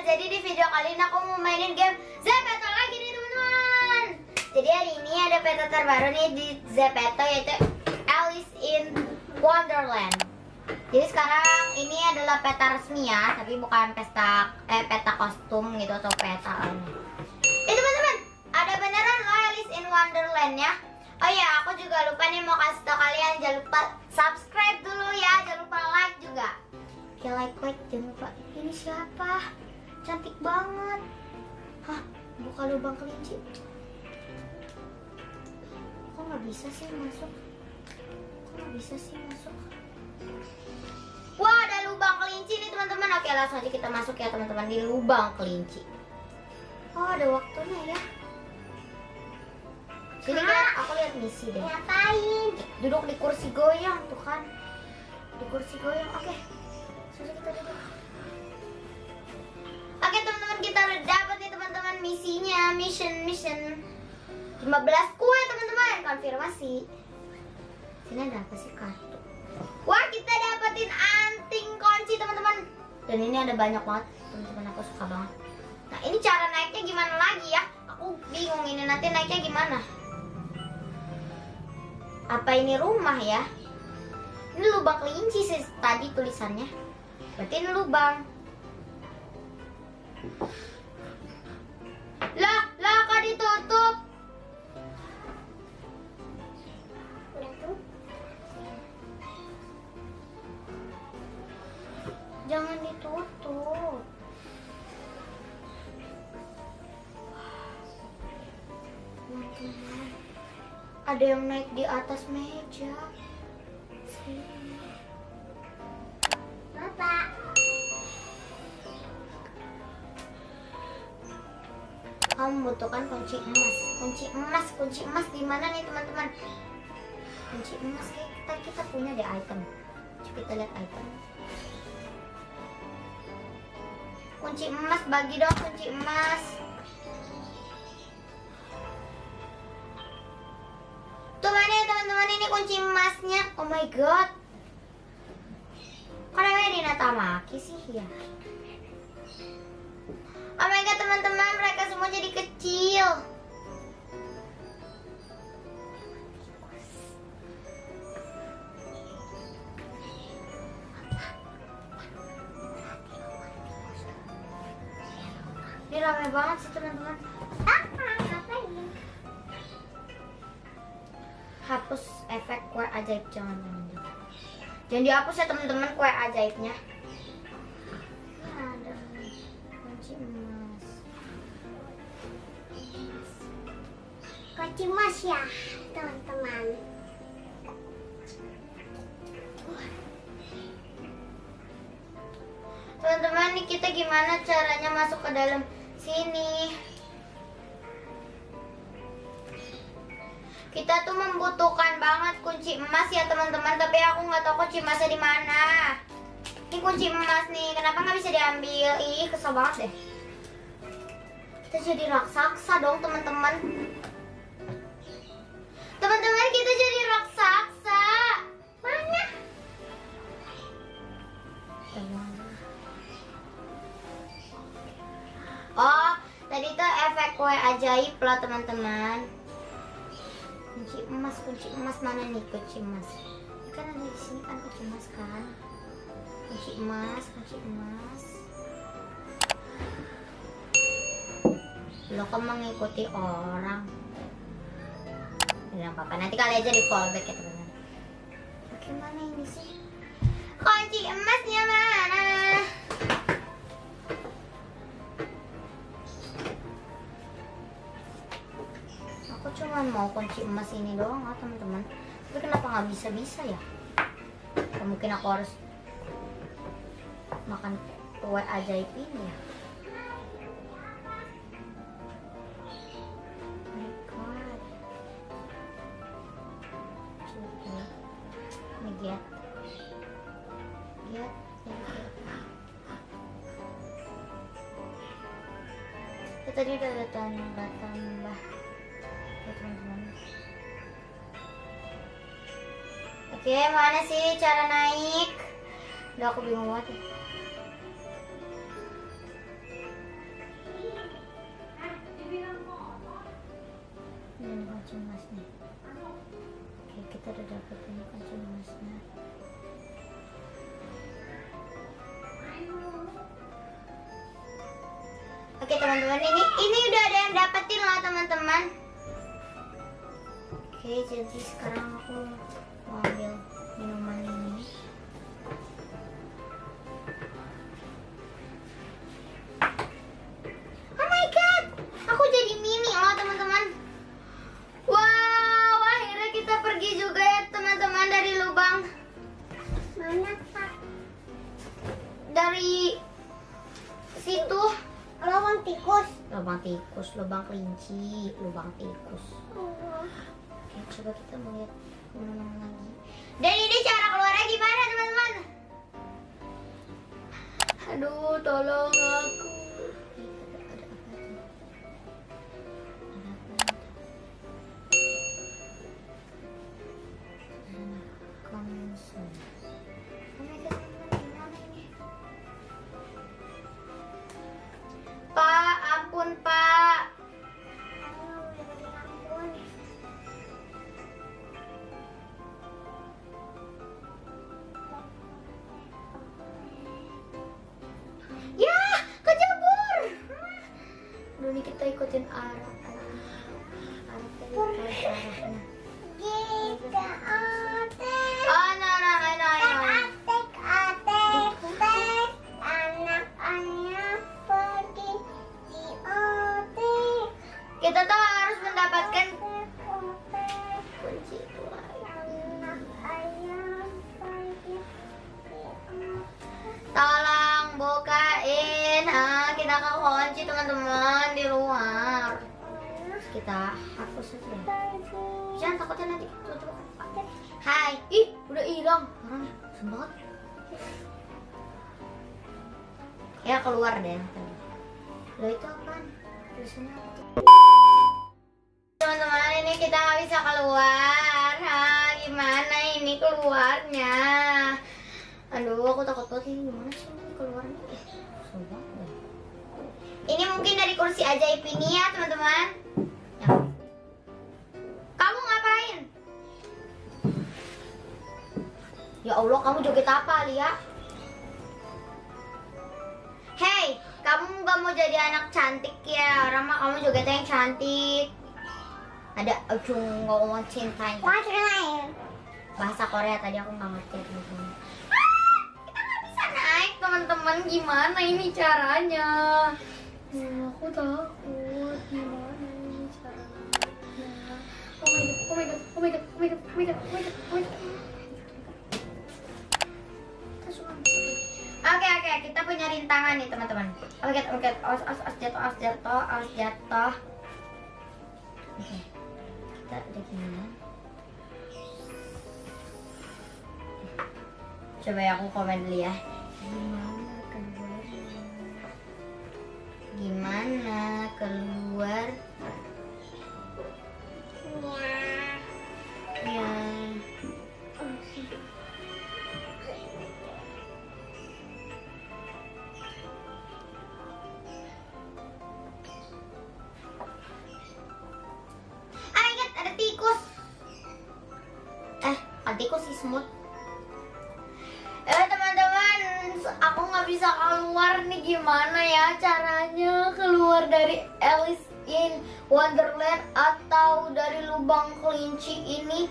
jadi di video kali ini aku mau mainin game Zepeto lagi nih teman-teman. Jadi hari ini ada peta terbaru nih di Zepeto, yaitu Alice in Wonderland. Jadi sekarang ini adalah peta resmi ya, tapi bukan peta kostum gitu atau peta teman-teman, ada beneran loh Alice in Wonderland ya. Oh ya, aku juga lupa nih mau kasih tau kalian, jangan lupa subscribe dulu ya, jangan lupa like juga. Oke, like, jangan lupa. Ini siapa? Cantik banget. Hah, buka lubang kelinci. Kok nggak bisa sih masuk? Wah, ada lubang kelinci nih teman-teman. Oke, langsung aja kita masuk ya teman-teman di lubang kelinci. Oh, ada waktunya ya. Jadi aku lihat misi deh. Ngapain? Duduk di kursi goyang tuh kan. Di kursi goyang. Oke. Sudah kita duduk. Oke teman-teman, kita udah dapat nih teman-teman misinya. Mission 15 kue teman-teman. Konfirmasi. Sini ada apa sih, kartu? Wah, kita dapetin anting kunci teman-teman. Dan ini ada banyak banget teman-teman, aku suka banget. Nah, ini cara naiknya gimana lagi ya? Aku bingung ini nanti naiknya gimana. Apa ini rumah ya? Ini lubang kelinci sih tadi tulisannya. Berarti ini lubang. Lah kok ditutup? Jangan ditutup. Ada yang naik di atas meja. Sini. Bapak. Kamu membutuhkan kunci emas. Kunci emas di mana nih teman-teman? Kunci emas kita punya di item. Coba kita lihat item. Kunci emas, bagi dong kunci emas. Tuh mana ya teman-teman, ini kunci emasnya. Oh my god. Kok namanya Dina Tamaki sih ya? Oh my god teman-teman, mereka semua jadi kecil. Ini rame banget sih teman-teman. Ngapain? Hapus efek kue ajaib, jangan dihapus ya teman-teman kue ajaibnya. Ada kunci emas. Kunci emas ya, teman-teman. Teman-teman, nih kita gimana caranya masuk ke dalam sini? Kita tuh membutuhkan banget kunci emas ya teman-teman, tapi aku nggak tahu kunci emasnya di mana. Ini kunci emas nih, kenapa nggak bisa diambil? Ih, kesel banget deh. Kita jadi raksasa dong teman-teman. Teman-teman, kita jadi raksasa. Mana? Oh, tadi tuh efek kue ajaib lah teman-teman. Kunci emas mana nih kunci emas? Kan ada di sini kan kunci emas kan? Kunci emas. Lo kok mengikuti orang? Tidak apa-apa, nanti kali aja di fallback ya teman-teman. Oke, mana ini sih? Kunci emasnya mana? Aku cuma mau kunci emas ini doang ah teman-teman. Tapi kenapa nggak bisa ya? Mungkin aku harus makan kue ajaib ini ya. Oh my god. Coba. Ini get. Tadi udah tambah teman-teman. Oke, mana sih cara naik? Udah aku bingung banget. kancing emasnya. Oke, kita udah dapet ini kancing emasnya. Oke teman-teman, ini udah ada yang dapetin loh teman-teman. Oke, jadi sekarang aku mau ambil minuman ini. Oh my god, aku jadi mini loh teman-teman. Wow, akhirnya kita pergi juga ya teman-teman dari lubang. Mana Kak? Dari situ. Lubang tikus. Lubang tikus, lubang kelinci, lubang tikus. Oh. Oke, coba kita mau lihat lagi. Dan ini cara keluarnya gimana teman-teman? Aduh, tolong aku. Ada apa tuh? Ada apa tuh? Konsen. Oh my god, teman-teman, gimana ini? Pak, ampun Pak. Ya, kejebur. Aduh, ini kita ikutin arah arahnya. Jika atek, Oh, no. atek, atek, anak-anak pergi di atek. Kita tuh harus mendapatkan kunci itu lagi. Anak ayam pergi di atek. Tolong bukain. Kita kekunci teman-teman di luar. Terus kita hapus aja. Jangan takutnya nanti tutup. Hai, ih udah hilang orangnya, sempat. Ya keluar deh. Lo itu apaan? Tulisannya apa tuh? Teman-teman, ini kita nggak bisa keluar. Gimana ini keluarnya? Aduh, aku takut banget ini gimana sih ini keluarnya? Susah deh. Ini mungkin dari kursi ajaib ini ya teman-teman. Ya. Kamu ngapain? Ya Allah, kamu joget apa, Lia? Hey, kamu gak mau jadi anak cantik ya? Orang mah kamu jogetnya yang cantik. Ada ujung ngomong cinta. What's your name? Bahasa Korea tadi aku nggak ngerti teman-teman. Kita nggak bisa naik teman-teman. Gimana ini caranya? Aku takut. Gimana ini caranya? Oh my god. Oke, kita punya rintangan nih teman-teman. Oke, awas jatuh. Oke, kita ada gimana? Coba ya aku komen dulu ya. Gimana keluar? Ya. Ada tikus. Tikus sih semut. Teman-teman, aku nggak bisa keluar nih. Gimana ya caranya keluar dari Alice in Wonderland atau dari lubang kelinci ini?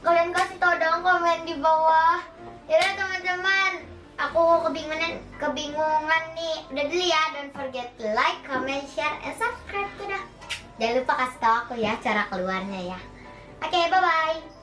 Kalian kasih tau dong komen di bawah. Ya teman-teman, aku kebingungan nih. Udah dulu ya, don't forget to like, comment, share, and subscribe. Udah. Jangan lupa kasih tau aku ya cara keluarnya ya. Oke, bye-bye.